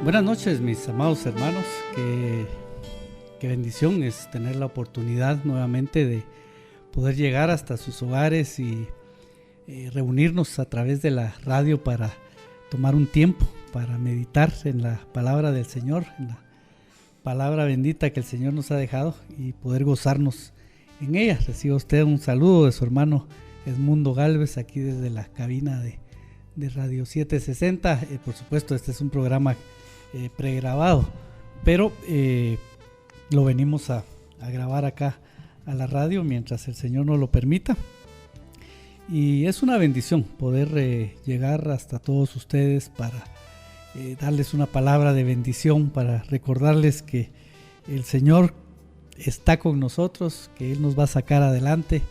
Buenas noches, mis amados hermanos. Qué bendición es tener la oportunidad nuevamente de poder llegar hasta sus hogares y reunirnos a través de la radio para tomar un tiempo para meditar en la palabra del Señor, en la palabra bendita que el Señor nos ha dejado y poder gozarnos en ella. Reciba usted un saludo de su hermano Edmundo Galvez aquí desde la cabina de Radio 760. Por supuesto, este es un programa pregrabado, pero lo venimos a grabar acá a la radio mientras el Señor nos lo permita, y es una bendición poder llegar hasta todos ustedes para darles una palabra de bendición, para recordarles que el Señor está con nosotros, que Él nos va a sacar adelante,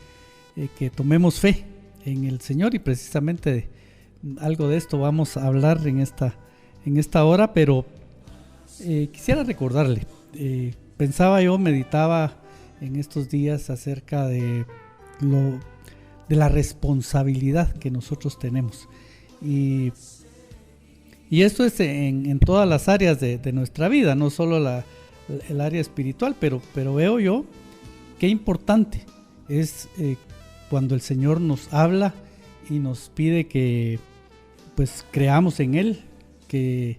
que tomemos fe en el Señor, y precisamente algo de esto vamos a hablar en esta hora. Pero quisiera recordarle, meditaba en estos días acerca de la responsabilidad que nosotros tenemos, y esto es en todas las áreas de nuestra vida, no solo el área espiritual, pero veo yo qué importante es cuando el Señor nos habla y nos pide que pues creamos en Él, que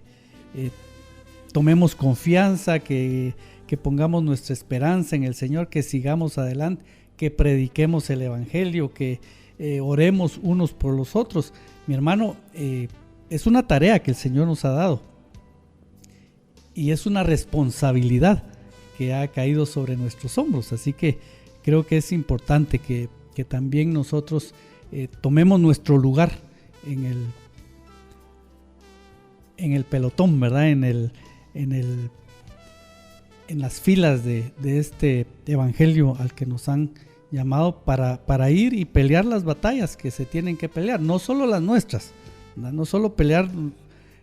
tomemos confianza, que pongamos nuestra esperanza en el Señor, que sigamos adelante, que prediquemos el Evangelio, que oremos unos por los otros. Mi hermano, es una tarea que el Señor nos ha dado, y es una responsabilidad que ha caído sobre nuestros hombros. Así que creo que es importante que también nosotros tomemos nuestro lugar en el pelotón, ¿verdad? En las filas de este evangelio al que nos han llamado para ir y pelear las batallas que se tienen que pelear, no solo las nuestras, ¿verdad? No solo pelear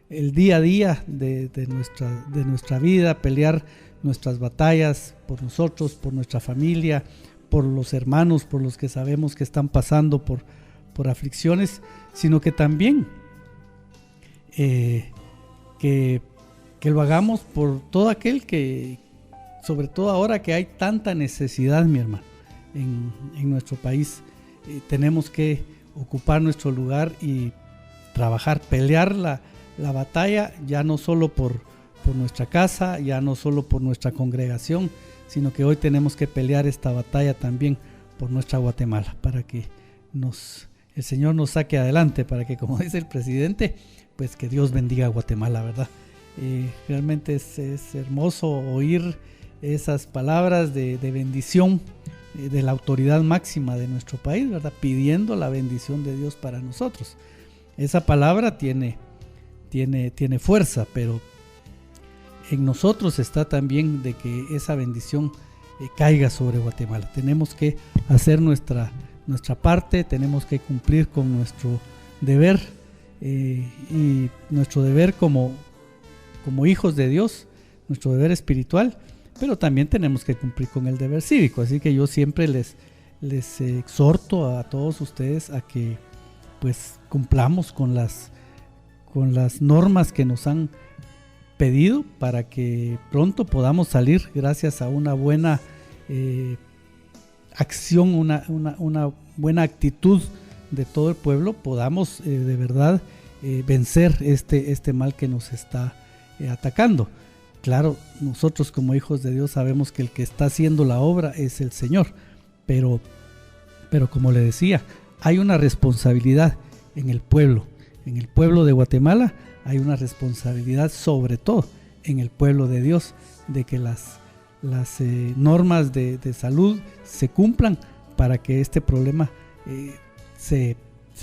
el día a día de nuestra vida, pelear nuestras batallas por nosotros, por nuestra familia, por los hermanos, por los que sabemos que están pasando por aflicciones, sino que también que lo hagamos por todo aquel que, sobre todo ahora que hay tanta necesidad, mi hermano, en nuestro país, tenemos que ocupar nuestro lugar y trabajar, pelear la batalla, ya no solo por nuestra casa, ya no solo por nuestra congregación, sino que hoy tenemos que pelear esta batalla también por nuestra Guatemala, para que el Señor nos saque adelante, para que, como dice el presidente, pues que Dios bendiga a Guatemala, ¿verdad? Realmente es hermoso oír esas palabras de bendición de la autoridad máxima de nuestro país, ¿verdad? Pidiendo la bendición de Dios para nosotros. Esa palabra tiene fuerza, pero en nosotros está también de que esa bendición caiga sobre Guatemala. Tenemos que hacer nuestra parte, tenemos que cumplir con nuestro deber, y nuestro deber como hijos de Dios, nuestro deber espiritual, pero también tenemos que cumplir con el deber cívico. Así que yo siempre les exhorto a todos ustedes a que pues cumplamos con las normas que nos han pedido, para que pronto podamos salir, gracias a una buena acción, una buena actitud de todo el pueblo, podamos de verdad vencer este mal que nos está atacando. Claro, nosotros como hijos de Dios sabemos que el que está haciendo la obra es el Señor, pero como le decía, hay una responsabilidad en el pueblo de Guatemala. Hay una responsabilidad, sobre todo en el pueblo de Dios, de que las normas de salud se cumplan, para que este problema se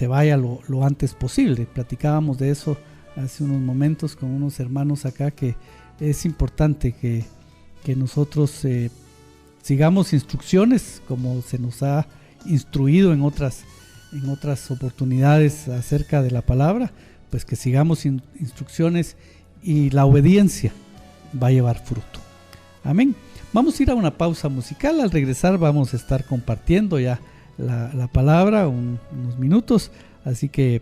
vaya lo antes posible. Platicábamos de eso hace unos momentos con unos hermanos acá, que es importante que nosotros sigamos instrucciones como se nos ha instruido en otras oportunidades acerca de la palabra, pues que sigamos instrucciones, y la obediencia va a llevar fruto. Amén. Vamos a ir a una pausa musical. Al regresar vamos a estar compartiendo ya la palabra unos minutos, así que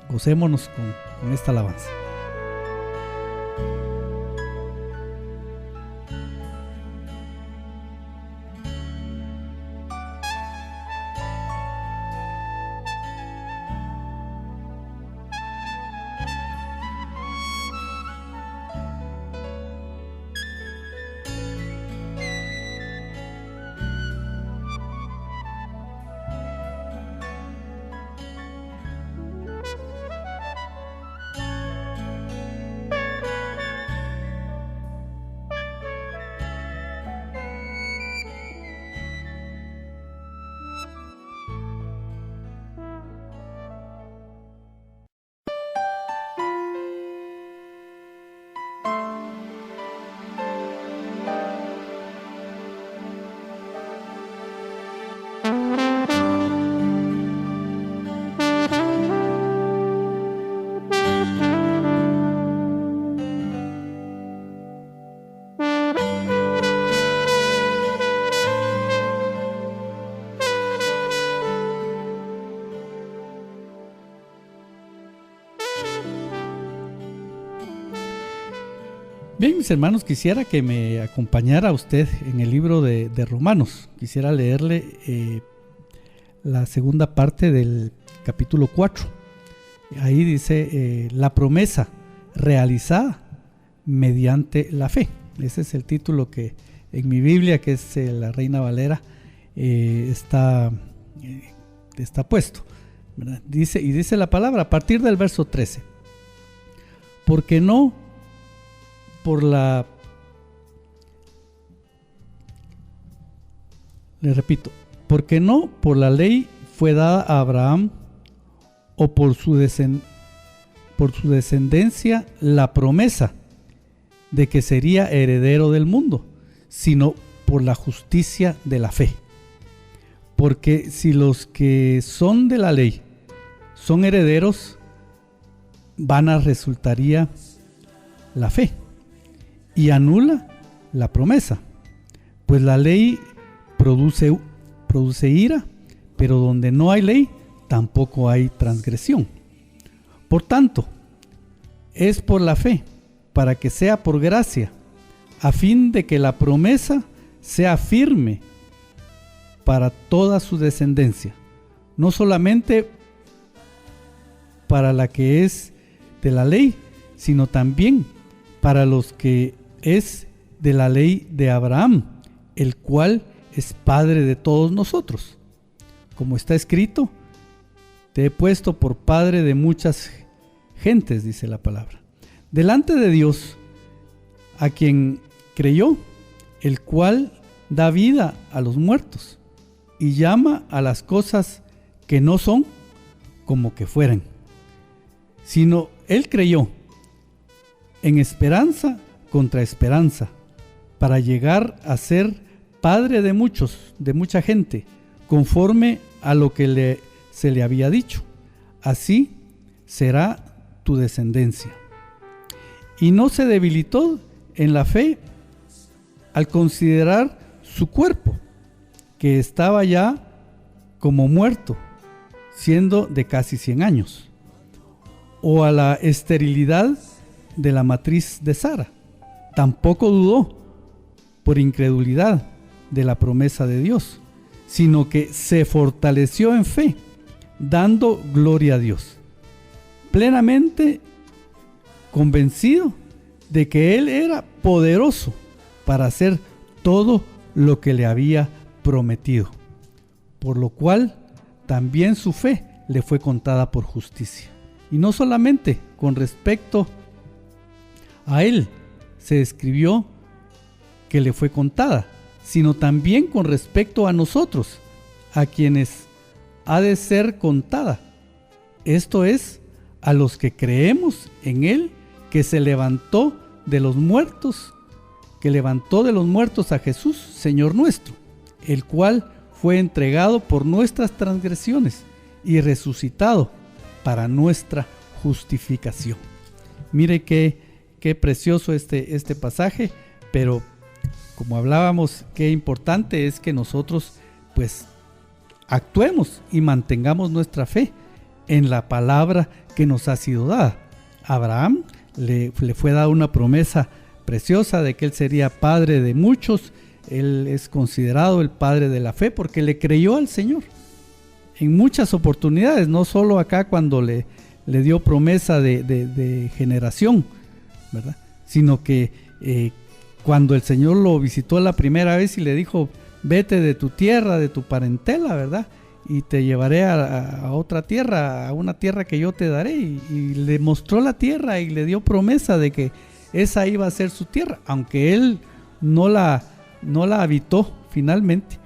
gocémonos con esta alabanza. Bien, mis hermanos, quisiera que me acompañara usted en el libro de Romanos. Quisiera leerle la segunda parte del capítulo 4. Ahí dice la promesa realizada mediante la fe. Ese es el título que en mi Biblia, que es la Reina Valera, está puesto, ¿verdad? Dice la palabra a partir del verso 13. Porque no por la... Le repito, porque no por la ley fue dada a Abraham o por su descendencia la promesa de que sería heredero del mundo, sino por la justicia de la fe. Porque si los que son de la ley son herederos, vana resultaría la fe y anula la promesa, pues la ley produce ira, pero donde no hay ley tampoco hay transgresión. Por tanto, es por la fe, para que sea por gracia, a fin de que la promesa sea firme para toda su descendencia, no solamente para la que es de la ley, sino también para los que es de la ley de Abraham, el cual es padre de todos nosotros. Como está escrito, te he puesto por padre de muchas gentes, dice la palabra. Delante de Dios, a quien creyó, el cual da vida a los muertos y llama a las cosas que no son como que fueran. Sino él creyó en esperanza contra esperanza, para llegar a ser padre de mucha gente, conforme a lo que se le había dicho. Así será tu descendencia. Y no se debilitó en la fe al considerar su cuerpo, que estaba ya como muerto, siendo de casi 100 años, o a la esterilidad de la matriz de Sara. Tampoco dudó por incredulidad de la promesa de Dios, sino que se fortaleció en fe, dando gloria a Dios, plenamente convencido de que Él era poderoso para hacer todo lo que le había prometido, por lo cual también su fe le fue contada por justicia. Y no solamente con respecto a Él se escribió que le fue contada, sino también con respecto a nosotros, a quienes ha de ser contada. Esto es, a los que creemos en Él, que se levantó de los muertos, que levantó de los muertos a Jesús, Señor nuestro, el cual fue entregado por nuestras transgresiones y resucitado para nuestra justificación. Mire qué precioso este pasaje, pero como hablábamos, qué importante es que nosotros pues actuemos y mantengamos nuestra fe en la palabra que nos ha sido dada. A Abraham le fue dada una promesa preciosa de que él sería padre de muchos. Él es considerado el padre de la fe porque le creyó al Señor en muchas oportunidades, no solo acá cuando le dio promesa de generación, ¿verdad? Sino que cuando el Señor lo visitó la primera vez y le dijo, vete de tu tierra, de tu parentela, ¿verdad? Y te llevaré a otra tierra, a una tierra que yo te daré. Y le mostró la tierra y le dio promesa de que esa iba a ser su tierra, aunque él no la habitó finalmente,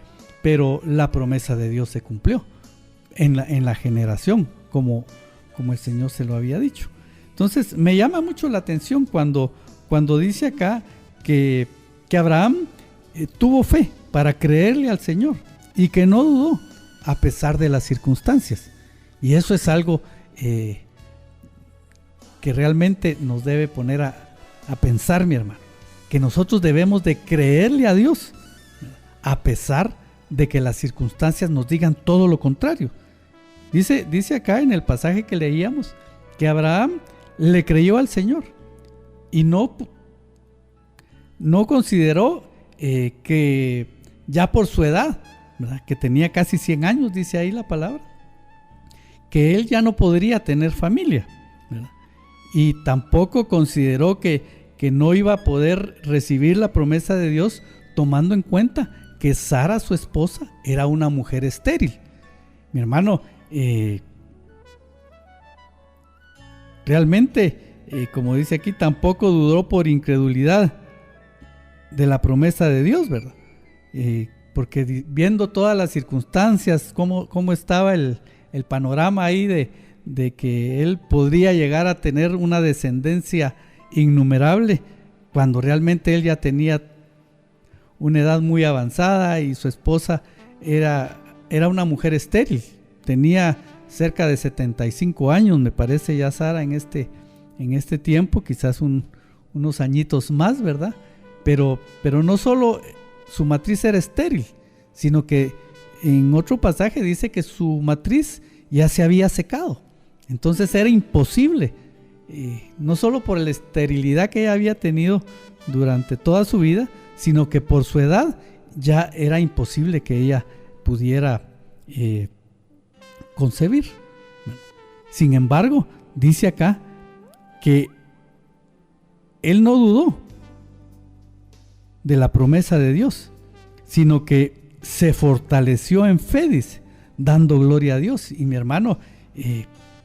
pero la promesa de Dios se cumplió en la generación, como el Señor se lo había dicho. Entonces me llama mucho la atención cuando dice acá que Abraham tuvo fe para creerle al Señor y que no dudó a pesar de las circunstancias. Y eso es algo que realmente nos debe poner a pensar, mi hermano, que nosotros debemos de creerle a Dios a pesar de que las circunstancias nos digan todo lo contrario. Dice acá en el pasaje que leíamos que Abraham le creyó al Señor y no no consideró que ya por su edad, ¿verdad?, que tenía casi 100 años, dice ahí la palabra, que él ya no podría tener familia, ¿verdad? Y tampoco consideró que no iba a poder recibir la promesa de Dios, tomando en cuenta que Sara, su esposa, era una mujer estéril. Mi hermano, realmente, como dice aquí, tampoco dudó por incredulidad de la promesa de Dios, ¿verdad? Porque viendo todas las circunstancias, cómo estaba el panorama ahí de que él podría llegar a tener una descendencia innumerable, cuando realmente él ya tenía una edad muy avanzada y su esposa era una mujer estéril, tenía cerca de 75 años, me parece ya Sara en este tiempo, quizás unos añitos más, ¿verdad? Pero no solo su matriz era estéril, sino que en otro pasaje dice que su matriz ya se había secado. Entonces era imposible, no solo por la esterilidad que ella había tenido durante toda su vida, sino que por su edad ya era imposible que ella pudiera concebir. Sin embargo, dice acá que él no dudó de la promesa de Dios, sino que se fortaleció en fe, dice, dando gloria a Dios. Y mi hermano,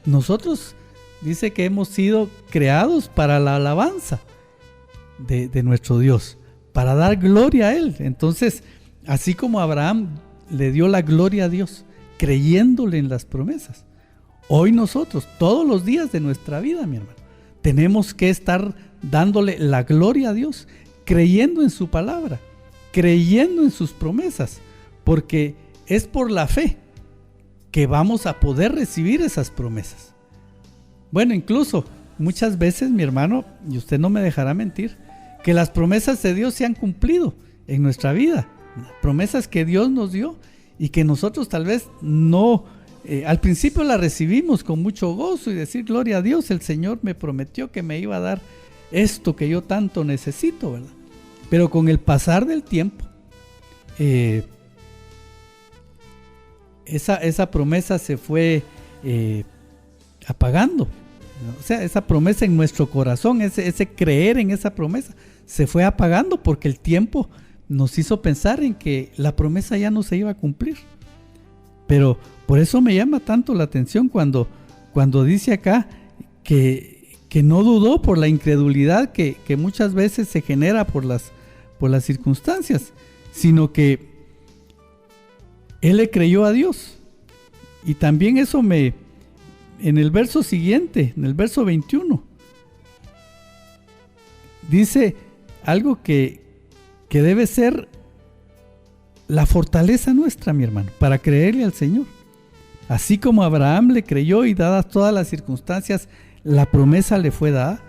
nosotros dice que hemos sido creados para la alabanza de nuestro Dios, para dar gloria a Él. Entonces, así como Abraham le dio la gloria a Dios, creyéndole en las promesas, hoy nosotros, todos los días de nuestra vida, mi hermano, tenemos que estar dándole la gloria a Dios, creyendo en su palabra, creyendo en sus promesas, porque es por la fe que vamos a poder recibir esas promesas. Bueno, incluso muchas veces, mi hermano, y usted no me dejará mentir, que las promesas de Dios se han cumplido en nuestra vida, promesas que Dios nos dio y que nosotros tal vez no, al principio las recibimos con mucho gozo y decir, gloria a Dios, el Señor me prometió que me iba a dar esto que yo tanto necesito, ¿verdad? Pero con el pasar del tiempo, esa promesa se fue apagando. O sea, esa promesa en nuestro corazón, ese creer en esa promesa, se fue apagando porque el tiempo nos hizo pensar en que la promesa ya no se iba a cumplir. Pero por eso me llama tanto la atención cuando dice acá que no dudó por la incredulidad que muchas veces se genera por las circunstancias, sino que él le creyó a Dios. Y también eso en el verso siguiente, en el verso 21, dice algo que debe ser la fortaleza nuestra, mi hermano, para creerle al Señor. Así como Abraham le creyó y dadas todas las circunstancias, la promesa le fue dada,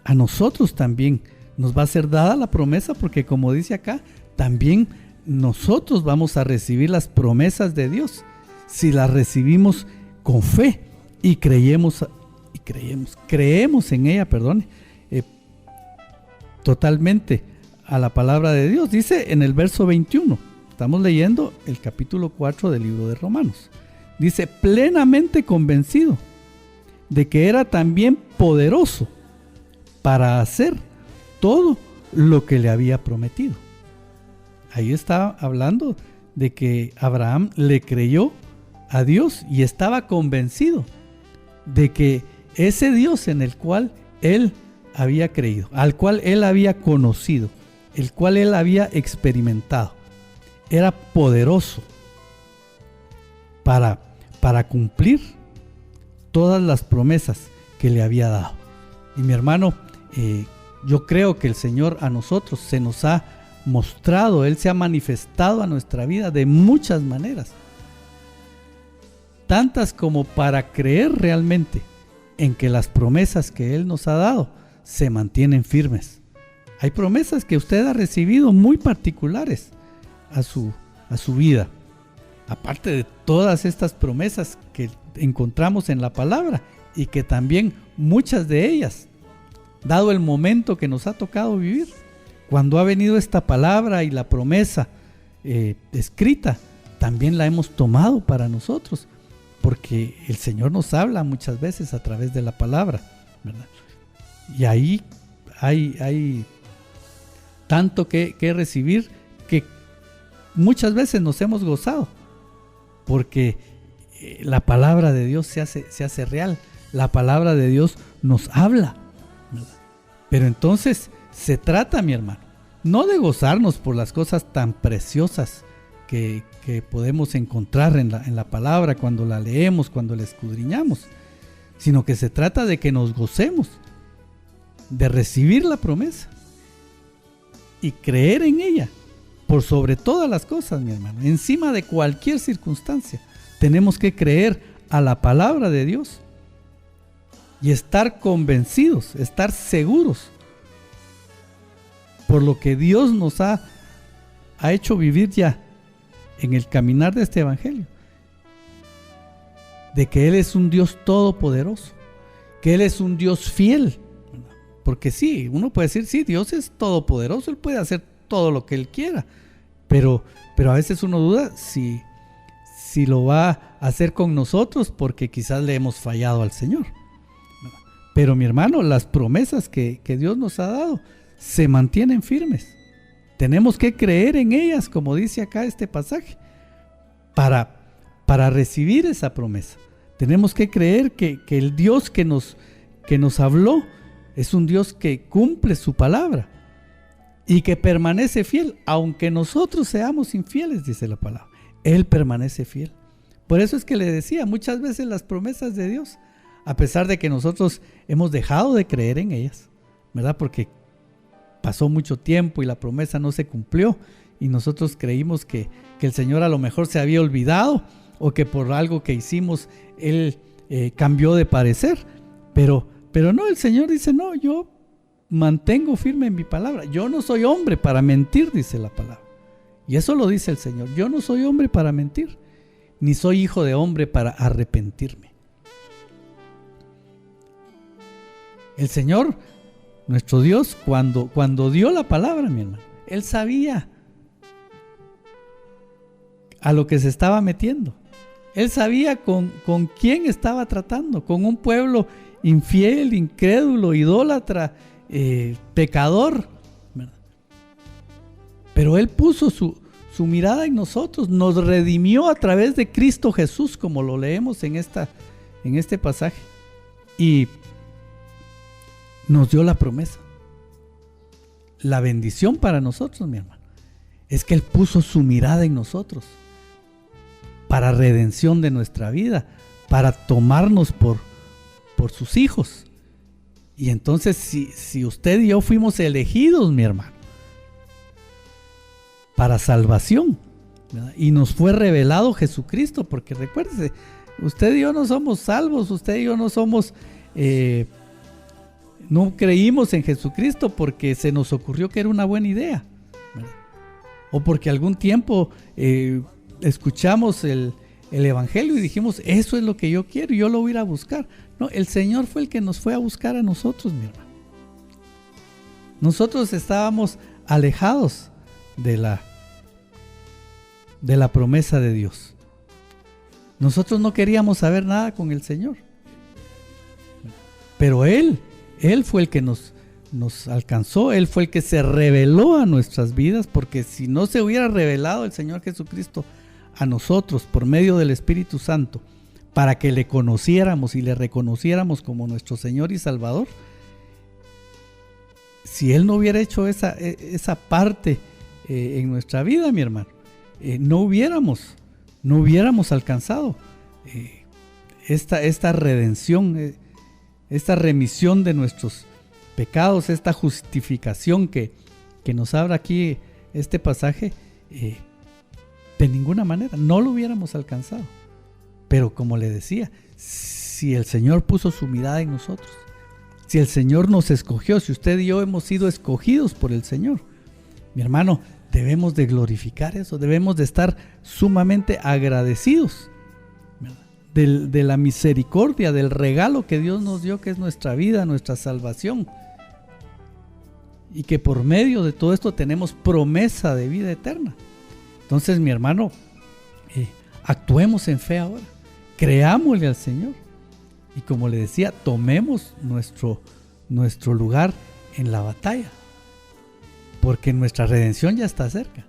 a nosotros también nos va a ser dada la promesa, porque como dice acá, también nosotros vamos a recibir las promesas de Dios si las recibimos con fe y creemos en ella, totalmente a la palabra de Dios. Dice en el verso 21, estamos leyendo el capítulo 4 del libro de Romanos, dice, plenamente convencido de que era también poderoso para hacer todo lo que le había prometido. Ahí está hablando de que Abraham le creyó a Dios y estaba convencido de que ese Dios en el cual él había creído, al cual él había conocido, el cual él había experimentado, era poderoso para cumplir todas las promesas que le había dado. Y mi hermano, yo creo que el Señor a nosotros se nos ha mostrado, Él se ha manifestado a nuestra vida de muchas maneras, tantas como para creer realmente en que las promesas que Él nos ha dado se mantienen firmes. Hay promesas que usted ha recibido muy particulares a su vida, aparte de todas estas promesas que encontramos en la palabra y que también muchas de ellas, dado el momento que nos ha tocado vivir, cuando ha venido esta palabra y la promesa escrita, también la hemos tomado para nosotros, porque el Señor nos habla muchas veces a través de la palabra, ¿verdad? Y ahí hay tanto que recibir, que muchas veces nos hemos gozado, porque la palabra de Dios se hace real, la palabra de Dios nos habla, ¿verdad? Pero entonces se trata, mi hermano, no de gozarnos por las cosas tan preciosas que podemos encontrar en la palabra cuando la leemos, cuando la escudriñamos, sino que se trata de que nos gocemos, de recibir la promesa y creer en ella por sobre todas las cosas, mi hermano. Encima de cualquier circunstancia, tenemos que creer a la palabra de Dios y estar convencidos, estar seguros por lo que Dios nos ha hecho vivir ya en el caminar de este evangelio, de que Él es un Dios todopoderoso, que Él es un Dios fiel. Porque sí, uno puede decir, sí, Dios es todopoderoso, Él puede hacer todo lo que Él quiera, pero a veces uno duda si lo va a hacer con nosotros, porque quizás le hemos fallado al Señor. Pero mi hermano, las promesas que Dios nos ha dado se mantienen firmes. Tenemos que creer en ellas, como dice acá este pasaje, para recibir esa promesa. Tenemos que creer que el Dios que nos habló es un Dios que cumple su palabra y que permanece fiel, aunque nosotros seamos infieles, dice la palabra. Él permanece fiel. Por eso es que le decía, muchas veces las promesas de Dios, a pesar de que nosotros hemos dejado de creer en ellas, ¿verdad? Porque pasó mucho tiempo y la promesa no se cumplió y nosotros creímos que el Señor a lo mejor se había olvidado, o que por algo que hicimos Él cambió de parecer, pero no, el Señor dice, no, yo mantengo firme en mi palabra. Yo no soy hombre para mentir, dice la palabra. Y eso lo dice el Señor. Yo no soy hombre para mentir, ni soy hijo de hombre para arrepentirme. El Señor, nuestro Dios, cuando dio la palabra, mi hermano, Él sabía a lo que se estaba metiendo. Él sabía con quién estaba tratando, con un pueblo infiel, incrédulo, idólatra, pecador, ¿verdad? Pero Él puso su mirada en nosotros, nos redimió a través de Cristo Jesús, como lo leemos en este pasaje, y nos dio la promesa. La bendición para nosotros, mi hermano, es que Él puso su mirada en nosotros para redención de nuestra vida, para tomarnos por sus hijos. Y entonces si usted y yo fuimos elegidos, mi hermano, para salvación, ¿verdad? Y nos fue revelado Jesucristo, porque recuérdese, usted y yo no somos salvos, usted y yo no somos no creímos en Jesucristo porque se nos ocurrió que era una buena idea, ¿verdad? O porque algún tiempo escuchamos el evangelio y dijimos, eso es lo que yo quiero y yo lo voy a ir a buscar. No, el Señor fue el que nos fue a buscar a nosotros, mi hermano. Nosotros estábamos alejados de la promesa de Dios. Nosotros no queríamos saber nada con el Señor, pero Él fue el que nos alcanzó, Él fue el que se reveló a nuestras vidas, porque si no se hubiera revelado el Señor Jesucristo a nosotros por medio del Espíritu Santo, para que le conociéramos y le reconociéramos como nuestro Señor y Salvador, si Él no hubiera hecho esa parte en nuestra vida, mi hermano, no hubiéramos alcanzado esta redención, esta remisión de nuestros pecados, esta justificación que nos habla aquí este pasaje. De ninguna manera, no lo hubiéramos alcanzado. Pero como le decía, si el Señor puso su mirada en nosotros, si el Señor nos escogió, si usted y yo hemos sido escogidos por el Señor, mi hermano, debemos de glorificar eso, debemos de estar sumamente agradecidos, ¿verdad? De la misericordia, del regalo que Dios nos dio, que es nuestra vida, nuestra salvación. y que por medio de todo esto tenemos promesa de vida eterna. Entonces, mi hermano, actuemos en fe ahora, creámosle al Señor y, como le decía, tomemos nuestro lugar en la batalla, porque nuestra redención ya está cerca.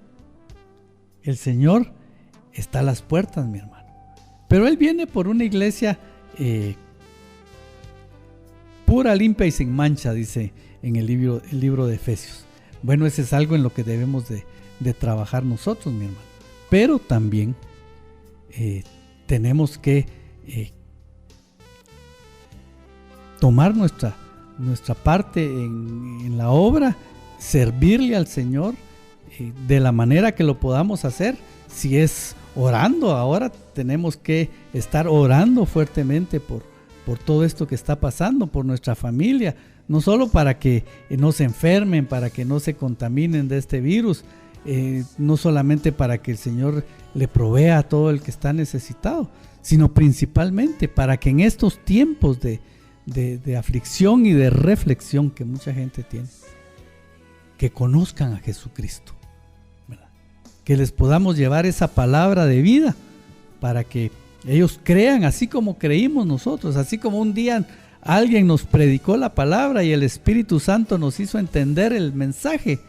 El Señor está a las puertas, mi hermano, pero Él viene por una iglesia pura, limpia y sin mancha, dice en el libro de Efesios. Bueno, ese es algo en lo que debemos de trabajar nosotros, mi hermano. Pero también tenemos que tomar nuestra parte en la obra, servirle al Señor de la manera que lo podamos hacer. Si es orando, ahora tenemos que estar orando fuertemente por todo esto que está pasando, por nuestra familia, no solo para que no se enfermen, para que no se contaminen de este virus, no solamente para que el Señor le provea a todo el que está necesitado, sino principalmente para que en estos tiempos de aflicción y de reflexión que mucha gente tiene, que conozcan a Jesucristo, ¿verdad? Que les podamos llevar esa palabra de vida para que ellos crean así como creímos nosotros, así como un día alguien nos predicó la palabra y el Espíritu Santo nos hizo entender el mensaje,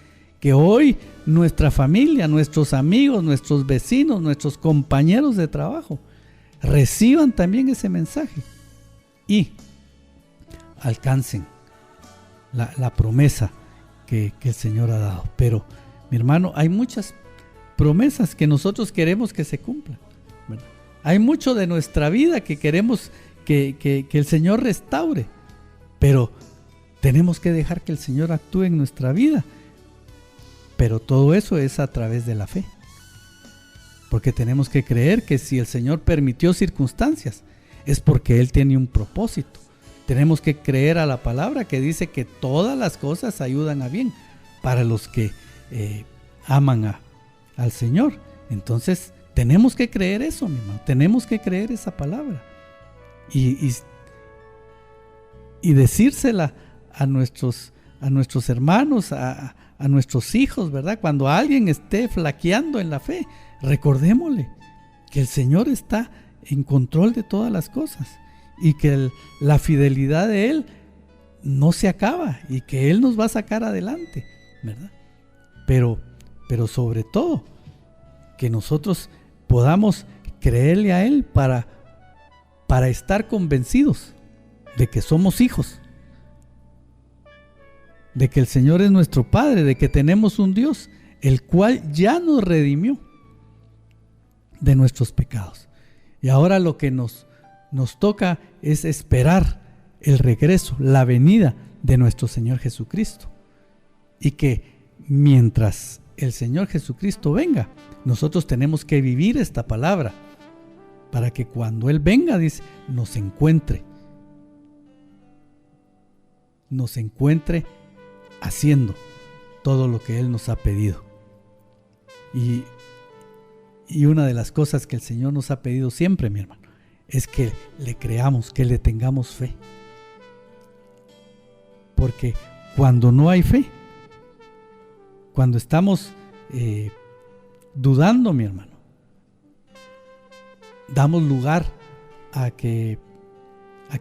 que hoy nuestra familia, nuestros amigos, nuestros vecinos, nuestros compañeros de trabajo reciban también ese mensaje y alcancen la promesa que el Señor ha dado. Pero, mi hermano, hay muchas promesas que nosotros queremos que se cumplan, ¿verdad? Hay mucho de nuestra vida que queremos que el Señor restaure, pero tenemos que dejar que el Señor actúe en nuestra vida. Pero todo eso es a través de la fe, porque tenemos que creer que si el Señor permitió circunstancias es porque Él tiene un propósito. Tenemos que creer a la palabra que dice que todas las cosas ayudan a bien para los que aman al Señor. Entonces tenemos que creer eso, mi hermano, tenemos que creer esa palabra y decírsela a nuestros hermanos, a nuestros hijos, ¿verdad? Cuando alguien esté flaqueando en la fe, recordémosle que el Señor está en control de todas las cosas y que la fidelidad de Él no se acaba y que Él nos va a sacar adelante, ¿verdad? Pero sobre todo, que nosotros podamos creerle a Él para estar convencidos de que somos hijos, de que el Señor es nuestro Padre, de que tenemos un Dios, el cual ya nos redimió de nuestros pecados. Y ahora lo que nos toca es esperar el regreso, la venida de nuestro Señor Jesucristo. Y que mientras el Señor Jesucristo venga, nosotros tenemos que vivir esta palabra para que cuando Él venga, dice, nos encuentre haciendo todo lo que Él nos ha pedido. Y una de las cosas que el Señor nos ha pedido siempre, mi hermano, es que le creamos, que le tengamos fe. Porque cuando no hay fe, cuando estamos dudando, mi hermano, damos lugar a que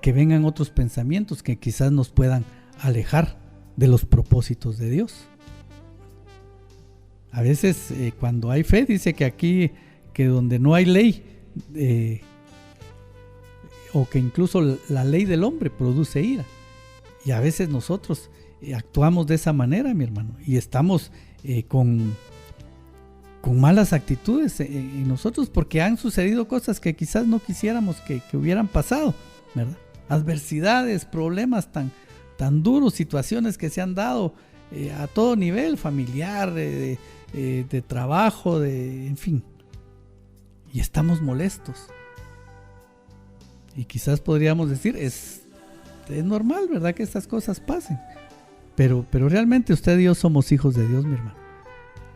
vengan otros pensamientos que quizás nos puedan alejar de los propósitos de Dios. A veces cuando hay fe, dice que aquí, que donde no hay ley, o que incluso la ley del hombre produce ira. Y a veces nosotros actuamos de esa manera, mi hermano, y estamos con malas actitudes en nosotros porque han sucedido cosas que quizás no quisiéramos que hubieran pasado, ¿verdad? Adversidades, problemas tan duros, situaciones que se han dado a todo nivel, familiar, de trabajo, en fin. Y estamos molestos. Y quizás podríamos decir, es normal, ¿verdad?, que estas cosas pasen. Pero realmente usted y yo somos hijos de Dios, mi hermano.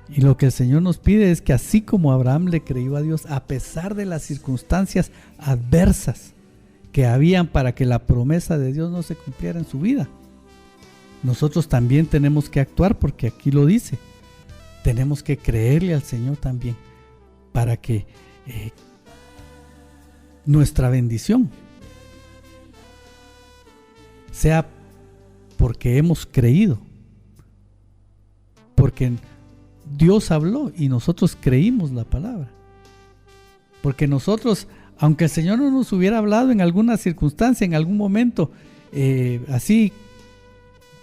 Y lo que el Señor nos pide es que así como Abraham le creyó a Dios, a pesar de las circunstancias adversas que habían para que la promesa de Dios no se cumpliera en su vida, nosotros también tenemos que actuar, porque aquí lo dice. Tenemos que creerle al Señor también para que nuestra bendición sea porque hemos creído, porque Dios habló y nosotros creímos la palabra. Porque nosotros, aunque el Señor no nos hubiera hablado en alguna circunstancia, en algún momento, así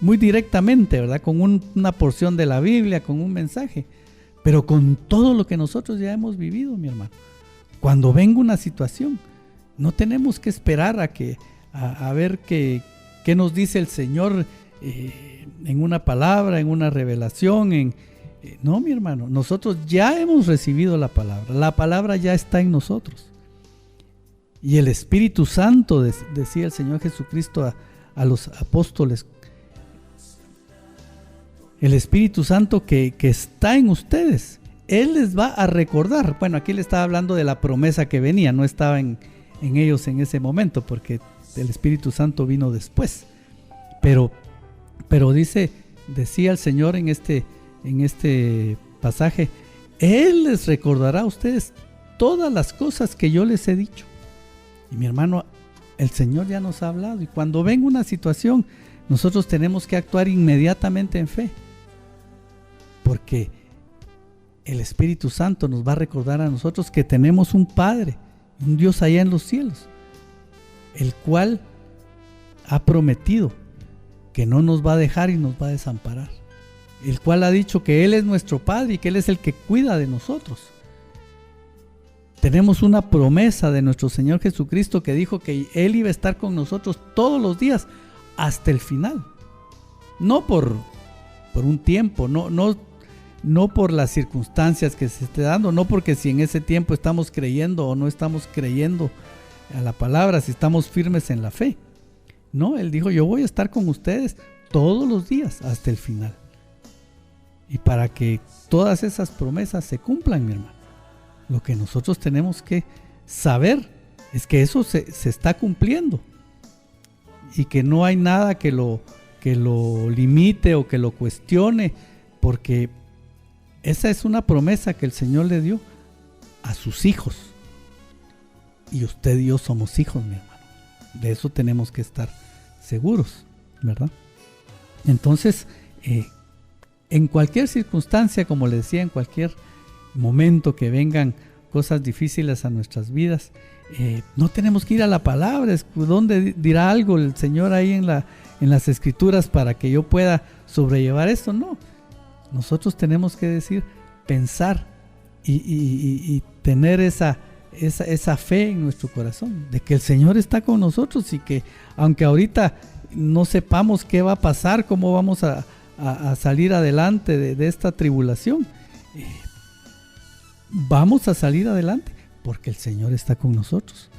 muy directamente, ¿verdad? Con una porción de la Biblia, con un mensaje, pero con todo lo que nosotros ya hemos vivido, mi hermano. Cuando venga una situación, no tenemos que esperar a ver qué nos dice el Señor en una palabra, en una revelación. No, mi hermano, nosotros ya hemos recibido la palabra ya está en nosotros. Y el Espíritu Santo, decía el Señor Jesucristo a los apóstoles, el Espíritu Santo que está en ustedes, Él les va a recordar. Bueno, aquí le estaba hablando de la promesa que venía, no estaba en ellos en ese momento, porque el Espíritu Santo vino después. Pero decía el Señor en este pasaje, Él les recordará a ustedes todas las cosas que yo les he dicho. Y mi hermano, el Señor ya nos ha hablado, y cuando venga una situación, nosotros tenemos que actuar inmediatamente en fe, porque el Espíritu Santo nos va a recordar a nosotros que tenemos un Padre, un Dios allá en los cielos, el cual ha prometido que no nos va a dejar y nos va a desamparar, el cual ha dicho que Él es nuestro Padre y que Él es el que cuida de nosotros. Tenemos una promesa de nuestro Señor Jesucristo que dijo que Él iba a estar con nosotros todos los días hasta el final. No por un tiempo, no por las circunstancias que se esté dando, no porque si en ese tiempo estamos creyendo o no estamos creyendo a la palabra, si estamos firmes en la fe. No, Él dijo, yo voy a estar con ustedes todos los días hasta el final. Y para que todas esas promesas se cumplan, mi hermano, lo que nosotros tenemos que saber es que eso se está cumpliendo y que no hay nada que lo limite o que lo cuestione, porque esa es una promesa que el Señor le dio a sus hijos, y usted y yo somos hijos, mi hermano. De eso tenemos que estar seguros, ¿verdad? Entonces, en cualquier circunstancia, como le decía, en cualquier momento que vengan cosas difíciles a nuestras vidas, no tenemos que ir a la palabra, donde dirá algo el Señor ahí en las Escrituras para que yo pueda sobrellevar esto. No, nosotros tenemos que pensar y tener esa fe en nuestro corazón, de que el Señor está con nosotros, y que aunque ahorita no sepamos qué va a pasar, cómo vamos a salir adelante de esta tribulación, vamos a salir adelante porque el Señor está con nosotros.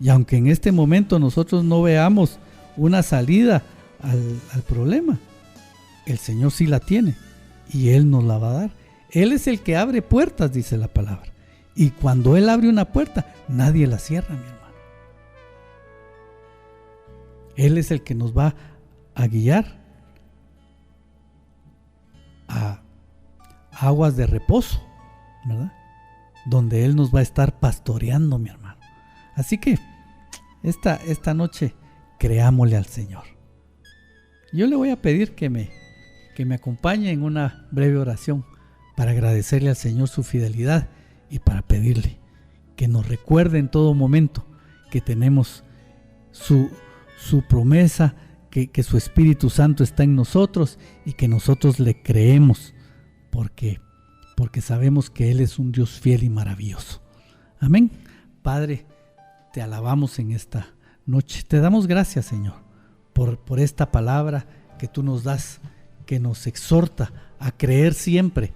Y aunque en este momento nosotros no veamos una salida al problema, el Señor sí la tiene y Él nos la va a dar. Él es el que abre puertas, dice la palabra, y cuando Él abre una puerta, nadie la cierra, mi hermano. Él es el que nos va a guiar a aguas de reposo, ¿verdad? Donde Él nos va a estar pastoreando, mi hermano. Así que esta noche creámosle al Señor. Yo le voy a pedir que me acompañe en una breve oración para agradecerle al Señor su fidelidad y para pedirle que nos recuerde en todo momento que tenemos su promesa, que su Espíritu Santo está en nosotros y que nosotros le creemos porque sabemos que Él es un Dios fiel y maravilloso. Amén. Padre, te alabamos en esta noche. Te damos gracias, Señor, por esta palabra que tú nos das, que nos exhorta a creer siempre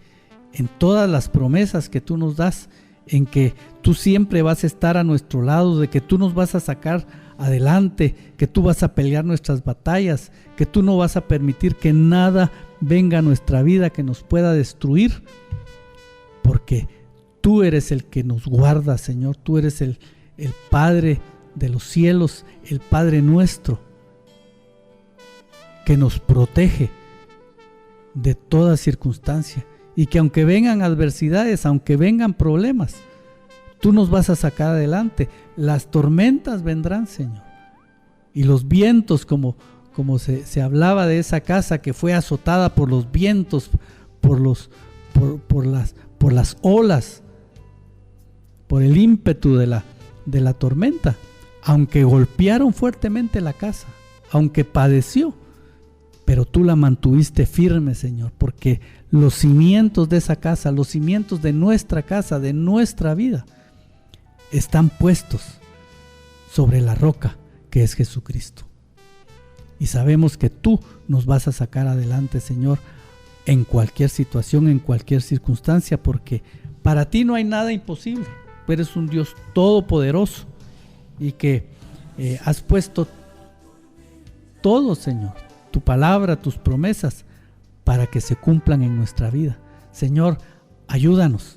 en todas las promesas que tú nos das, en que tú siempre vas a estar a nuestro lado, de que tú nos vas a sacar adelante, que tú vas a pelear nuestras batallas, que tú no vas a permitir que nada venga a nuestra vida que nos pueda destruir, porque tú eres el que nos guarda, Señor. Tú eres el Padre de los cielos, el Padre nuestro, que nos protege de toda circunstancia, y que aunque vengan adversidades, aunque vengan problemas, tú nos vas a sacar adelante. Las tormentas vendrán, Señor, y los vientos, como se hablaba de esa casa que fue azotada por los vientos, por las olas, por el ímpetu de la tormenta, aunque golpearon fuertemente la casa, aunque padeció, pero tú la mantuviste firme, Señor, porque los cimientos de esa casa, los cimientos de nuestra casa, de nuestra vida, están puestos sobre la roca que es Jesucristo. Y sabemos que tú nos vas a sacar adelante, Señor, en cualquier situación, en cualquier circunstancia, porque para ti no hay nada imposible. Tú eres un Dios todopoderoso y que has puesto todo, Señor, tu palabra, tus promesas, para que se cumplan en nuestra vida. Señor, ayúdanos.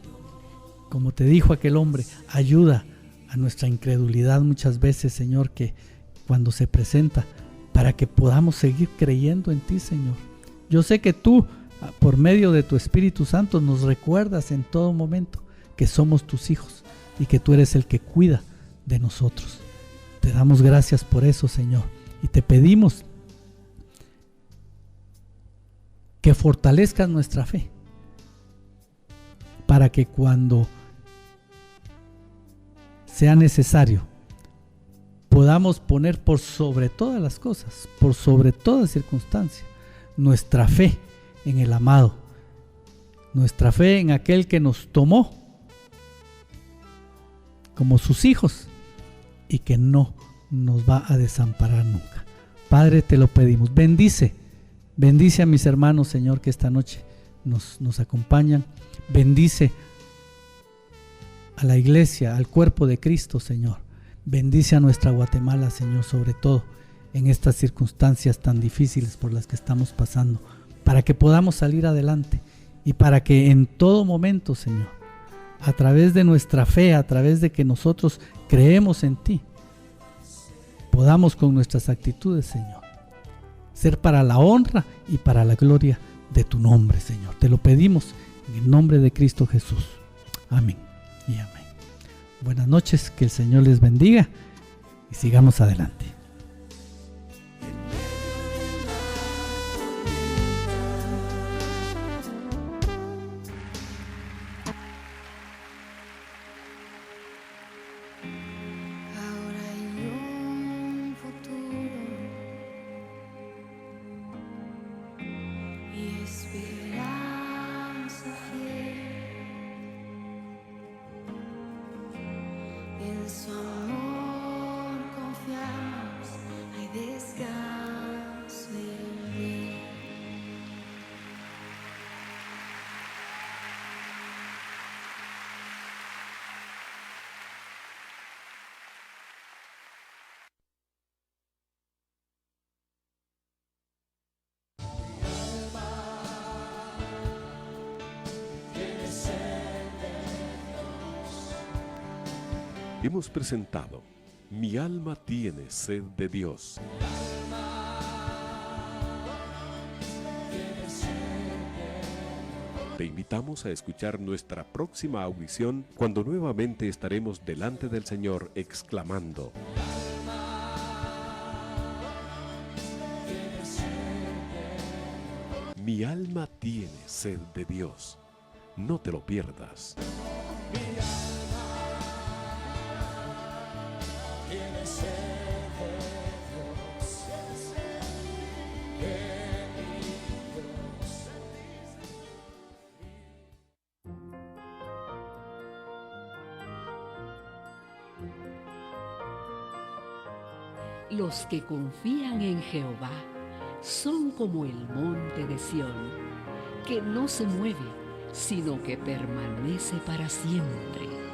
Como te dijo aquel hombre, ayuda a nuestra incredulidad muchas veces, Señor, que cuando se presenta, para que podamos seguir creyendo en ti, Señor. Yo sé que tú, por medio de tu Espíritu Santo, nos recuerdas en todo momento que somos tus hijos y que tú eres el que cuida de nosotros. Te damos gracias por eso, Señor, y te pedimos que fortalezcas nuestra fe, para que cuando sea necesario podamos poner por sobre todas las cosas, por sobre toda circunstancia, nuestra fe en el amado, nuestra fe en aquel que nos tomó como sus hijos y que no nos va a desamparar nunca. Padre, te lo pedimos. Bendice a mis hermanos, Señor, que esta noche nos acompañan. Bendice a la iglesia, al cuerpo de Cristo, Señor. Bendice a nuestra Guatemala, Señor, sobre todo en estas circunstancias tan difíciles por las que estamos pasando, para que podamos salir adelante y para que en todo momento, Señor, a través de nuestra fe, a través de que nosotros creemos en ti, podamos con nuestras actitudes, Señor, ser para la honra y para la gloria de tu nombre, Señor. Te lo pedimos en el nombre de Cristo Jesús. Amén y amén. Buenas noches, que el Señor les bendiga y sigamos adelante. En su amor confiamos, hay descanso en él. Hemos presentado Mi alma tiene sed de Dios. Te invitamos a escuchar nuestra próxima audición cuando nuevamente estaremos delante del Señor exclamando: Mi alma tiene sed de Dios. No te lo pierdas. Los que confían en Jehová son como el monte de Sión, que no se mueve, sino que permanece para siempre.